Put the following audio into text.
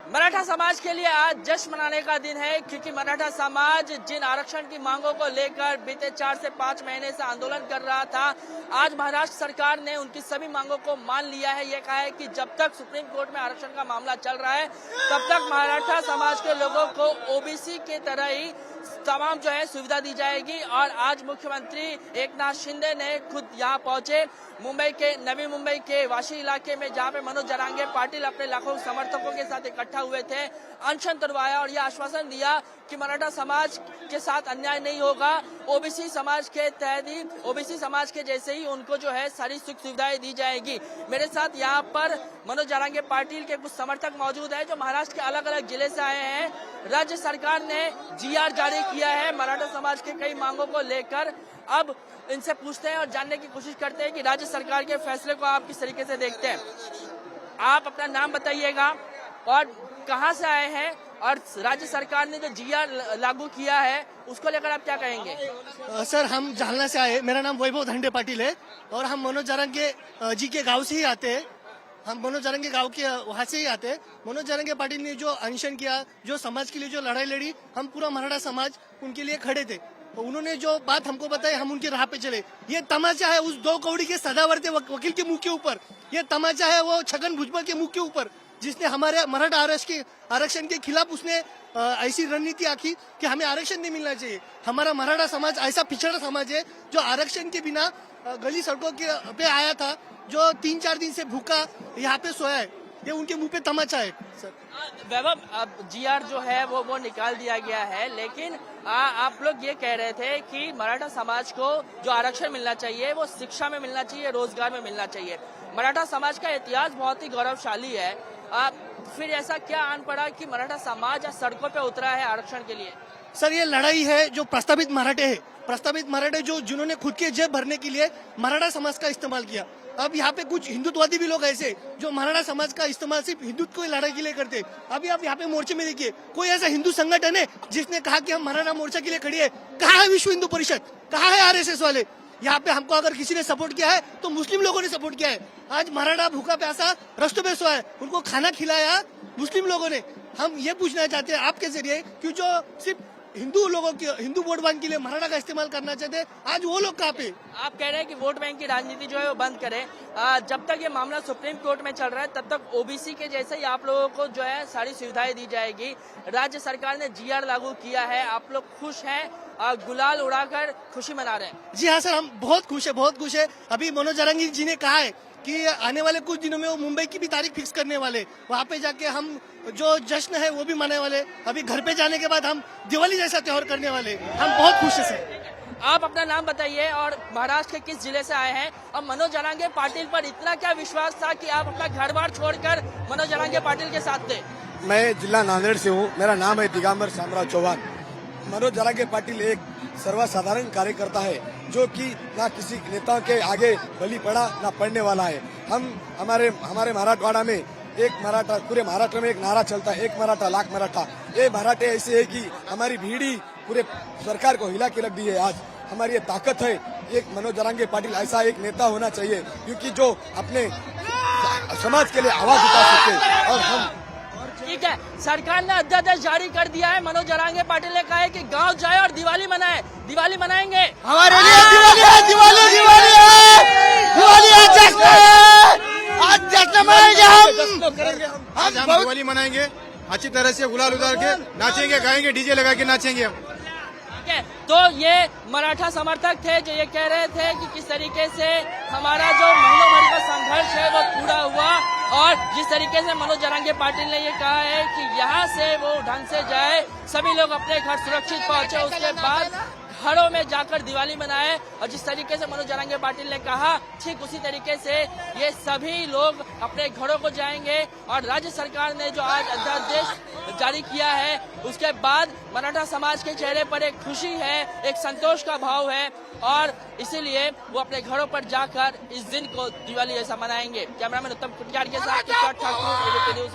मराठा समाज के लिए आज जश्न मनाने का दिन है, क्योंकि मराठा समाज जिन आरक्षण की मांगों को लेकर बीते 4 से 5 महीने से आंदोलन कर रहा था, आज महाराष्ट्र सरकार ने उनकी सभी मांगों को मान लिया है। ये कहा है कि जब तक सुप्रीम कोर्ट में आरक्षण का मामला चल रहा है, तब तक मराठा समाज के लोगों को ओबीसी के तरह ही तमाम जो है सुविधा दी जाएगी। और आज मुख्यमंत्री एकनाथ शिंदे ने खुद यहाँ पहुंचे, मुंबई के नवी मुंबई के वाशी इलाके में, जहाँ पे मनोज जरांगे पाटिल अपने लाखों समर्थकों के साथ इकट्ठा हुए थे, अनशन करवाया और यह आश्वासन दिया कि मराठा समाज के साथ अन्याय नहीं होगा। ओबीसी समाज के तहत ही, ओबीसी समाज के जैसे ही उनको जो है सारी सुख सुविधाएं दी जाएगी। मेरे साथ यहाँ पर मनोज जरांगे पाटिल के कुछ समर्थक मौजूद है, जो महाराष्ट्र के अलग अलग जिले से आए हैं। राज्य सरकार ने जीआर जारी किया है मराठा समाज के कई मांगों को लेकर। अब इनसे पूछते हैं और जानने की कोशिश करते हैं कि राज्य सरकार के फैसले को आप किस तरीके से देखते हैं। आप अपना नाम बताइएगा और कहां से आए हैं, और राज्य सरकार ने जो जीआर लागू किया है उसको लेकर आप क्या कहेंगे? सर, हम जालना से आए। मेरा नाम वैभव धंडे पाटिल है और हम मनोज जरांगे जी के गांव से ही आते हैं। हम मनोज जरांगे गांव के वहां से ही आते हैं। मनोज जरांगे पाटिल ने जो अनशन किया, जो समाज के लिए जो लड़ाई लड़ी, हम पूरा मराठा समाज उनके लिए खड़े थे। तो उन्होंने जो बात हमको बताई, हम उनकी राह पे चले। ये तमाचा है उस 2 कौड़ी के सदावर्ती वकील के मुंह के ऊपर, ये तमाचा है वो छगन भुजबल के मुंह के ऊपर, जिसने हमारे मराठा आरक्षण के खिलाफ उसने ऐसी रणनीति आखी कि हमें आरक्षण नहीं मिलना चाहिए। हमारा मराठा समाज ऐसा पिछड़ा समाज है जो आरक्षण के बिना गली सड़कों के पे आया था, जो 3-4 दिन से भूखा यहाँ पे सोया है। ये उनके मुंह पे तमाचा है। सर वैभव, अब जीआर जो है वो निकाल दिया गया है, लेकिन आप लोग ये कह रहे थे कि मराठा समाज को जो आरक्षण मिलना चाहिए वो शिक्षा में मिलना चाहिए, रोजगार में मिलना चाहिए। मराठा समाज का इतिहास बहुत ही गौरवशाली है। फिर ऐसा क्या आन पड़ा कि मराठा समाज सड़कों पे उतरा है आरक्षण के लिए? सर, ये लड़ाई है जो प्रस्तावित मराठे है, प्रस्तावित मराठे जिन्होंने खुद के जेब भरने के लिए मराठा समाज का इस्तेमाल किया। अब यहाँ पे कुछ हिंदुत्ववादी भी लोग ऐसे जो मराठा समाज का इस्तेमाल सिर्फ हिंदुत्व की लड़ाई के लिए करते। अभी आप यहाँ पे मोर्चे में देखिए, कोई ऐसा हिंदू संगठन है जिसने कहा कि हम मराठा मोर्चा के लिए खड़ी है? कहाँ है विश्व हिंदू परिषद? कहाँ है आरएसएस वाले? यहाँ पे हमको अगर किसी ने सपोर्ट किया है तो मुस्लिम लोगों ने सपोर्ट किया है। आज मराठा भूखा प्यासा रस्तों पे सोया है, उनको खाना खिलाया मुस्लिम लोगों ने। हम ये पूछना चाहते हैं आपके जरिए कि जो सिर्फ हिंदू लोगों की, हिंदू वोट बैंक के लिए मराठा का इस्तेमाल करना चाहते हैं, आज वो लोग कहाँ पे? आप कह रहे हैं कि वोट बैंक की राजनीति जो है वो बंद करें। जब तक ये मामला सुप्रीम कोर्ट में चल रहा है, तब तक ओबीसी के जैसे ही आप लोगों को जो है सारी सुविधाएं दी जाएगी। राज्य सरकार ने जीआर लागू किया है, आप लोग खुश हैं, गुलाल उड़ाकर खुशी मना रहे हैं? जी हाँ सर, हम बहुत खुश है, बहुत खुश है। अभी मनोज जरांगे जी ने कहा है कि आने वाले कुछ दिनों में वो मुंबई की भी तारीख फिक्स करने वाले, वहाँ पे जाके हम जो जश्न है वो भी मनाने वाले। अभी घर पे जाने के बाद हम दिवाली जैसा त्योहार करने वाले। हम बहुत खुश है सर। आप अपना नाम बताइए और महाराष्ट्र के किस जिले से आए हैं? और मनोज जरांगे पाटिल पर इतना क्या विश्वास था कि आप अपना घर बार छोड़कर मनोज जरांगे पाटिल के साथ थे? मैं जिला नांदेड़ से हूँ, मेरा नाम है दिगंबर शामराव चौहान। मनोज जरांगे पाटिल एक सर्वसाधारण कार्यकर्ता है, जो कि ना किसी नेता के आगे बलि पड़ा ना पड़ने वाला है। हम हमारे मराठवाड़ा में पूरे महाराष्ट्र में एक नारा चलता है, 1 मराठा लाख मराठा। ये मराठे ऐसे है कि हमारी भीड़ ही पूरे सरकार को हिला के रख दी है। आज हमारी ये ताकत है। एक मनोज जरांगे पाटिल ऐसा एक नेता होना चाहिए, क्योंकि जो अपने समाज के लिए आवाज उठा सके। और हम ठीक है, सरकार ने अध्यादेश जारी कर दिया है। मनोज जरांगे पाटिल ने कहा है कि गांव जाए और दिवाली मनाए। दिवाली मनाएंगे? हमारे लिए दिवाली है, दिवाली है, दिवाली है, जश्न है। आज जश्न मनाएंगे हम। आज हम दिवाली मनाएंगे अच्छी तरह से, गुलाल उतार के नाचेंगे, गाएंगे, डीजे लगा के नाचेंगे हम। ठीक है, तो ये मराठा समर्थक थे जो ये कह रहे थे कि किस तरीके से हमारा जो महीनों भर का संघर्ष है वो पूरा हुआ, और जिस तरीके से मनोज जरांगे पाटिल ने ये कहा है कि यहाँ से वो ढंग से जाए, सभी लोग अपने घर सुरक्षित पहुंचे, उसके बाद घरों में जाकर दिवाली मनाए। और जिस तरीके से मनोज जरांगे पाटिल ने कहा, ठीक उसी तरीके से ये सभी लोग अपने घरों को जाएंगे। और राज्य सरकार ने जो आज अध्यादेश जारी किया है, उसके बाद मराठा समाज के चेहरे पर एक खुशी है, एक संतोष का भाव है, और इसीलिए वो अपने घरों पर जाकर इस दिन को दिवाली जैसा मनाएंगे। कैमरामैन उत्तम कुटियार के साथ किशोर ठाकुर, एबीपी न्यूज।